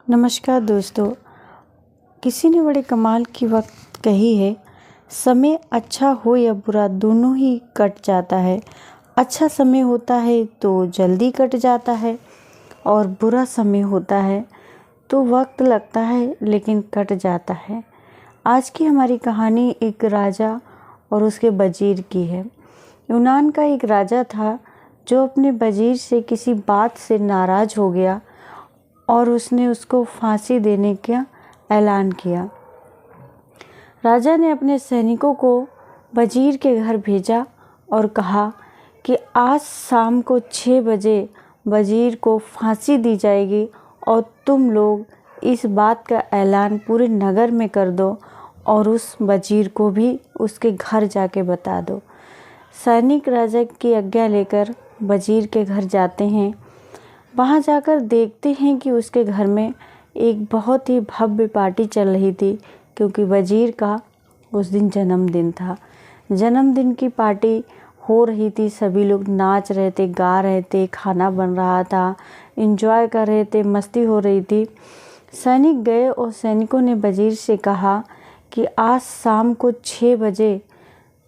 नमस्कार दोस्तों। किसी ने बड़े कमाल की वक्त कही है, समय अच्छा हो या बुरा दोनों ही कट जाता है। अच्छा समय होता है तो जल्दी कट जाता है और बुरा समय होता है तो वक्त लगता है लेकिन कट जाता है। आज की हमारी कहानी एक राजा और उसके वजीर की है। यूनान का एक राजा था जो अपने वजीर से किसी बात से नाराज़ हो गया और उसने उसको फांसी देने का ऐलान किया। राजा ने अपने सैनिकों को वजीर के घर भेजा और कहा कि आज शाम को 6 बजे वजीर को फांसी दी जाएगी और तुम लोग इस बात का ऐलान पूरे नगर में कर दो और उस वजीर को भी उसके घर जाके बता दो। सैनिक राजा की आज्ञा लेकर वजीर के घर जाते हैं। वहाँ जाकर देखते हैं कि उसके घर में एक बहुत ही भव्य पार्टी चल रही थी, क्योंकि वजीर का उस दिन जन्मदिन था। जन्मदिन की पार्टी हो रही थी, सभी लोग नाच रहे थे, गा रहे थे, खाना बन रहा था, एंजॉय कर रहे थे, मस्ती हो रही थी। सैनिक गए और सैनिकों ने वजीर से कहा कि आज शाम को 6 बजे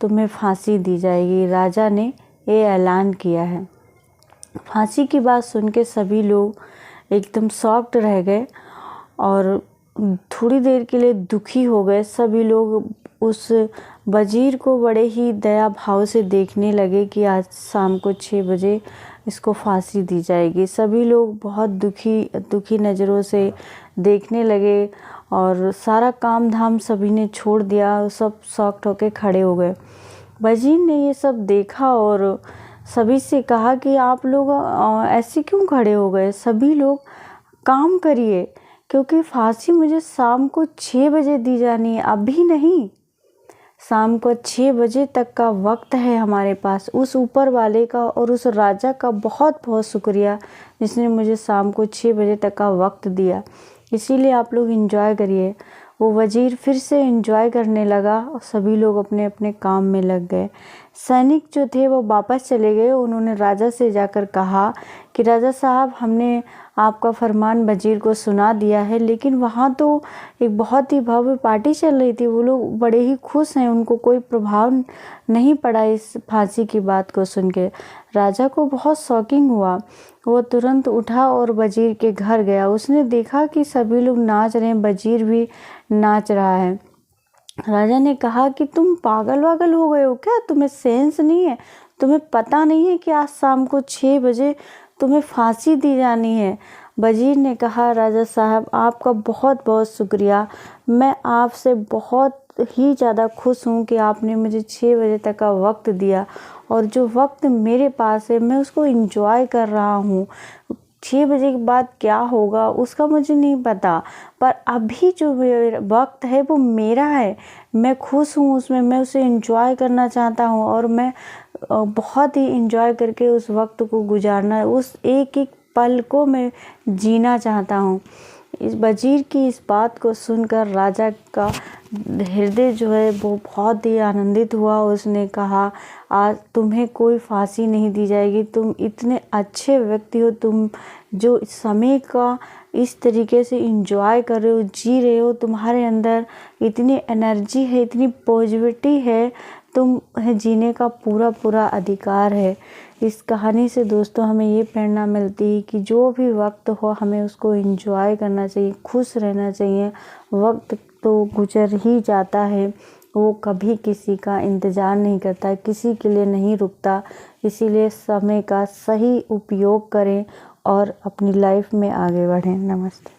तुम्हें फांसी दी जाएगी। राजा ने ये ऐलान किया है। फांसी की बात सुन के सभी लोग एकदम शॉक्ड रह गए और थोड़ी देर के लिए दुखी हो गए। सभी लोग उस वजीर को बड़े ही दया भाव से देखने लगे कि आज शाम को 6 बजे इसको फांसी दी जाएगी। सभी लोग बहुत दुखी नज़रों से देखने लगे और सारा काम धाम सभी ने छोड़ दिया। सब शॉक्ड होकर खड़े हो गए। वजीर ने ये सब देखा और सभी से कहा कि आप लोग ऐसे क्यों खड़े हो गए? सभी लोग काम करिए, क्योंकि फांसी मुझे शाम को 6 बजे दी जानी है, अभी नहीं। शाम को 6 बजे तक का वक्त है हमारे पास। उस ऊपर वाले का और उस राजा का बहुत बहुत शुक्रिया जिसने मुझे शाम को 6 बजे तक का वक्त दिया। इसीलिए आप लोग एंजॉय करिए। वो वजीर फिर से एंजॉय करने लगा और सभी लोग अपने अपने काम में लग गए। सैनिक जो थे वो वापस चले गए। उन्होंने राजा से जाकर कहा कि राजा साहब, हमने आपका फरमान वजीर को सुना दिया है, लेकिन वहाँ तो एक बहुत ही भव्य पार्टी चल रही थी। वो लोग बड़े ही खुश हैं, उनको कोई प्रभाव नहीं पड़ा इस फांसी की बात को सुन के। राजा को बहुत शॉकिंग हुआ। वो तुरंत उठा और वजीर के घर गया। उसने देखा कि सभी लोग नाच रहे हैं, वजीर भी नाच रहा है। राजा ने कहा कि तुम पागल वागल हो गए हो क्या? तुम्हें सेंस नहीं है? तुम्हें पता नहीं है कि आज शाम को 6 बजे तुम्हें फांसी दी जानी है? वजीर ने कहा, राजा साहब, आपका बहुत बहुत शुक्रिया। मैं आपसे बहुत ही ज़्यादा खुश हूँ कि आपने मुझे 6 बजे तक का वक्त दिया और जो वक्त मेरे पास है मैं उसको एंजॉय कर रहा हूँ। 6 बजे के बाद क्या होगा उसका मुझे नहीं पता, पर अभी जो वक्त है वो मेरा है। मैं खुश हूँ उसमें, मैं उसे एंजॉय करना चाहता हूँ और मैं बहुत ही एंजॉय करके उस वक्त को गुजारना, उस एक एक पल को मैं जीना चाहता हूँ। इस वजीर की इस बात को सुनकर राजा का हृदय जो है वो बहुत ही आनंदित हुआ। उसने कहा, आज तुम्हें कोई फांसी नहीं दी जाएगी। तुम इतने अच्छे व्यक्ति हो, तुम जो समय का इस तरीके से एंजॉय कर रहे हो, जी रहे हो, तुम्हारे अंदर इतनी एनर्जी है, इतनी पॉजिटिविटी है, तुम्हें जीने का पूरा पूरा अधिकार है। इस कहानी से दोस्तों हमें ये प्रेरणा मिलती है कि जो भी वक्त हो हमें उसको एंजॉय करना चाहिए, खुश रहना चाहिए। वक्त तो गुजर ही जाता है, वो कभी किसी का इंतज़ार नहीं करता, किसी के लिए नहीं रुकता। इसीलिए समय का सही उपयोग करें और अपनी लाइफ में आगे बढ़ें। नमस्ते।